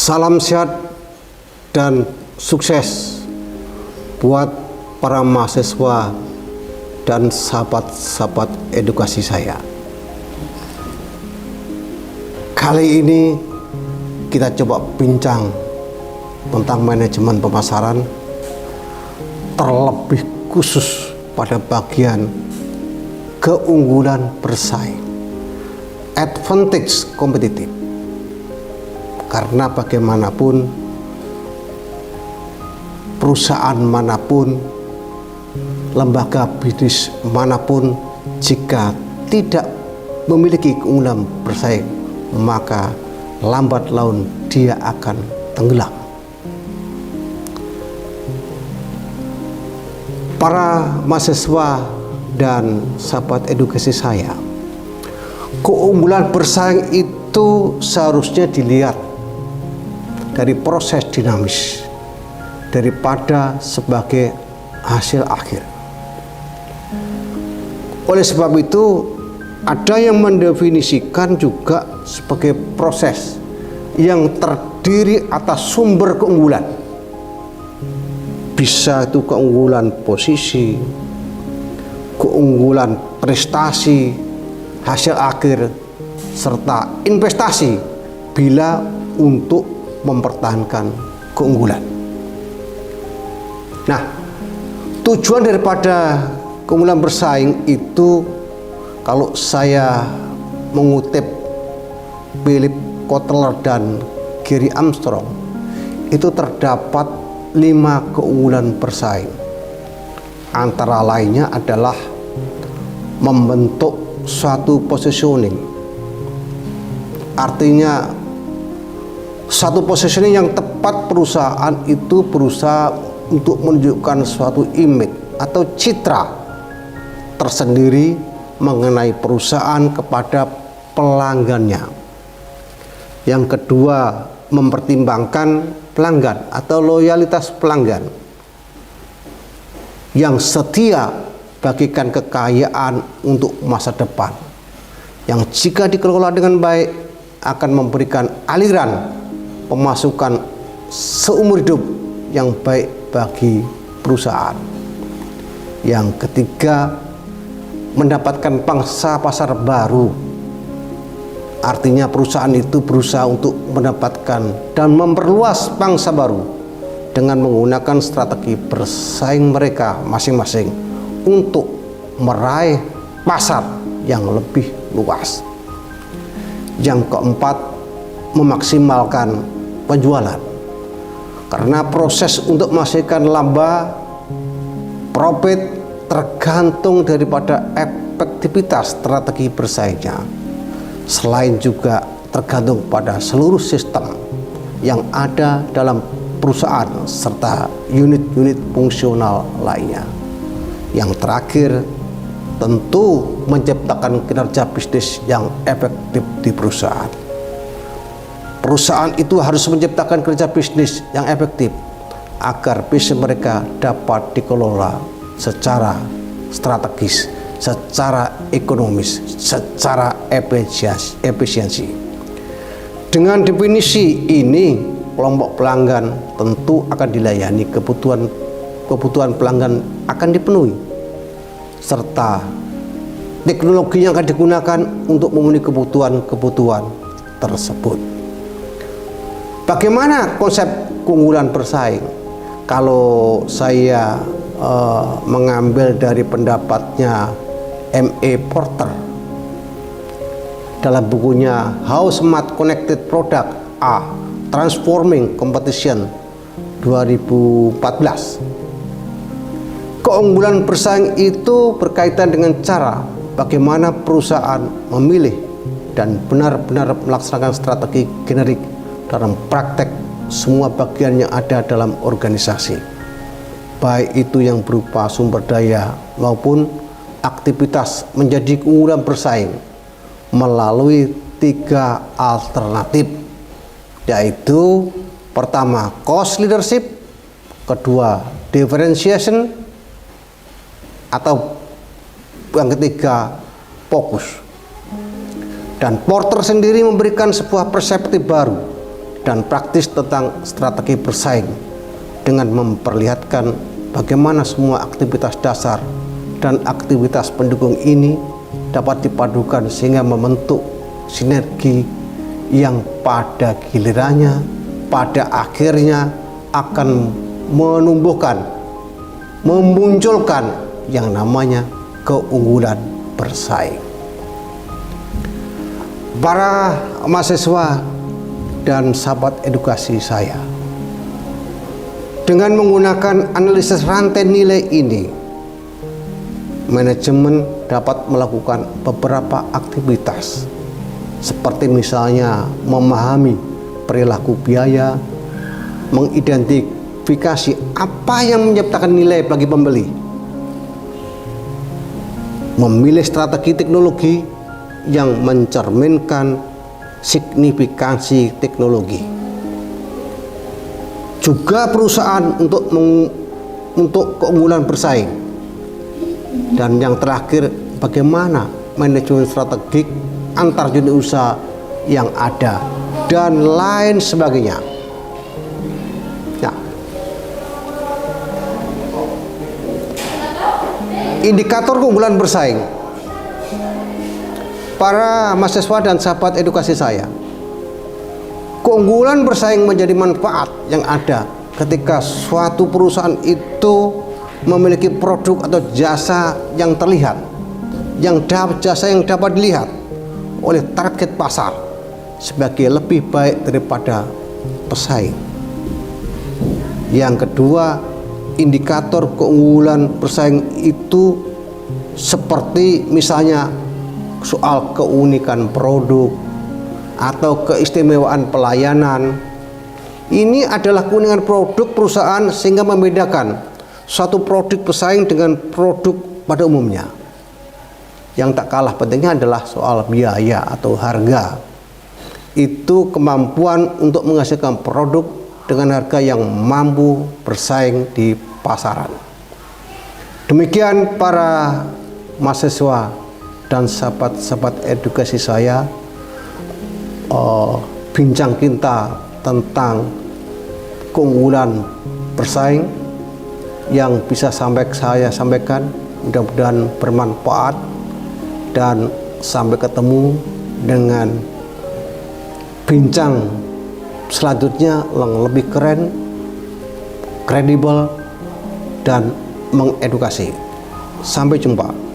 Salam sehat dan sukses buat para mahasiswa dan sahabat-sahabat edukasi saya. Kali ini kita coba bincang tentang manajemen pemasaran, terlebih khusus pada bagian keunggulan bersaing, advantage kompetitif. Karena bagaimanapun, perusahaan manapun, lembaga bisnis manapun, jika tidak memiliki keunggulan bersaing, maka lambat laun dia akan tenggelam. Para mahasiswa dan sahabat edukasi saya, keunggulan bersaing itu seharusnya dilihat dari proses dinamis daripada sebagai hasil akhir. Oleh sebab itu, ada yang mendefinisikan juga sebagai proses yang terdiri atas sumber keunggulan. Bisa itu keunggulan posisi, keunggulan prestasi, hasil akhir, serta investasi bila untuk mempertahankan keunggulan. Nah, tujuan daripada keunggulan bersaing itu, kalau saya mengutip Philip Kotler dan Gary Armstrong, itu terdapat 5 keunggulan bersaing. Antara lainnya adalah membentuk suatu positioning. Artinya satu positioning yang tepat, perusahaan itu berusaha untuk menunjukkan suatu image atau citra tersendiri mengenai perusahaan kepada pelanggannya. Yang kedua, mempertimbangkan pelanggan atau loyalitas pelanggan yang setia bagikan kekayaan untuk masa depan, yang jika dikelola dengan baik akan memberikan aliran pemasukan seumur hidup yang baik bagi perusahaan. Yang ketiga, mendapatkan pangsa pasar baru. Artinya perusahaan itu berusaha untuk mendapatkan dan memperluas pangsa baru dengan menggunakan strategi bersaing mereka masing-masing untuk meraih pasar yang lebih luas. Yang keempat, memaksimalkan penjualan, karena proses untuk menghasilkan laba profit tergantung daripada efektivitas strategi bersaingnya, selain juga tergantung pada seluruh sistem yang ada dalam perusahaan serta unit-unit fungsional lainnya. Yang terakhir, tentu menciptakan kinerja bisnis yang efektif di perusahaan. Perusahaan itu harus menciptakan kerja bisnis yang efektif agar bisnis mereka dapat dikelola secara strategis, secara ekonomis, secara efisiensi. Dengan definisi ini, kelompok pelanggan tentu akan dilayani, kebutuhan pelanggan akan dipenuhi, serta teknologi yang akan digunakan untuk memenuhi kebutuhan tersebut. Bagaimana konsep keunggulan bersaing? Kalau saya mengambil dari pendapatnya M.A. Porter dalam bukunya How Smart Connected Product Are Transforming Competition 2014. Keunggulan bersaing itu berkaitan dengan cara bagaimana perusahaan memilih dan benar-benar melaksanakan strategi generik dalam praktek semua bagian yang ada dalam organisasi, baik itu yang berupa sumber daya maupun aktivitas, menjadi keunggulan bersaing melalui 3 alternatif, yaitu pertama cost leadership, kedua differentiation, atau yang ketiga fokus. Dan Porter sendiri memberikan sebuah perspektif baru dan praktis tentang strategi bersaing dengan memperlihatkan bagaimana semua aktivitas dasar dan aktivitas pendukung ini dapat dipadukan sehingga membentuk sinergi yang pada gilirannya, pada akhirnya akan menumbuhkan, memunculkan yang namanya keunggulan bersaing. Para mahasiswa dan sahabat edukasi saya, dengan menggunakan analisis rantai nilai ini, manajemen dapat melakukan beberapa aktivitas seperti misalnya memahami perilaku biaya, mengidentifikasi apa yang menciptakan nilai bagi pembeli, memilih strategi teknologi yang mencerminkan signifikansi teknologi. Juga perusahaan untuk keunggulan bersaing. Dan yang terakhir, bagaimana manajemen strategik antar unit usaha yang ada dan lain sebagainya. Nah, indikator keunggulan bersaing. Para mahasiswa dan sahabat edukasi saya, keunggulan bersaing menjadi manfaat yang ada ketika suatu perusahaan itu memiliki produk atau jasa yang terlihat, jasa yang dapat dilihat oleh target pasar sebagai lebih baik daripada pesaing. Yang kedua, indikator keunggulan bersaing itu seperti misalnya soal keunikan produk atau keistimewaan pelayanan. Ini adalah keunikan produk perusahaan sehingga membedakan suatu produk pesaing dengan produk pada umumnya. Yang tak kalah pentingnya adalah soal biaya atau harga. Itu kemampuan untuk menghasilkan produk dengan harga yang mampu bersaing di pasaran. Demikian para mahasiswa dan sahabat-sahabat edukasi saya, bincang kita tentang keunggulan bersaing yang bisa saya sampaikan. Mudah-mudahan bermanfaat, dan sampai ketemu dengan bincang selanjutnya yang lebih keren, kredibel, dan mengedukasi. Sampai jumpa.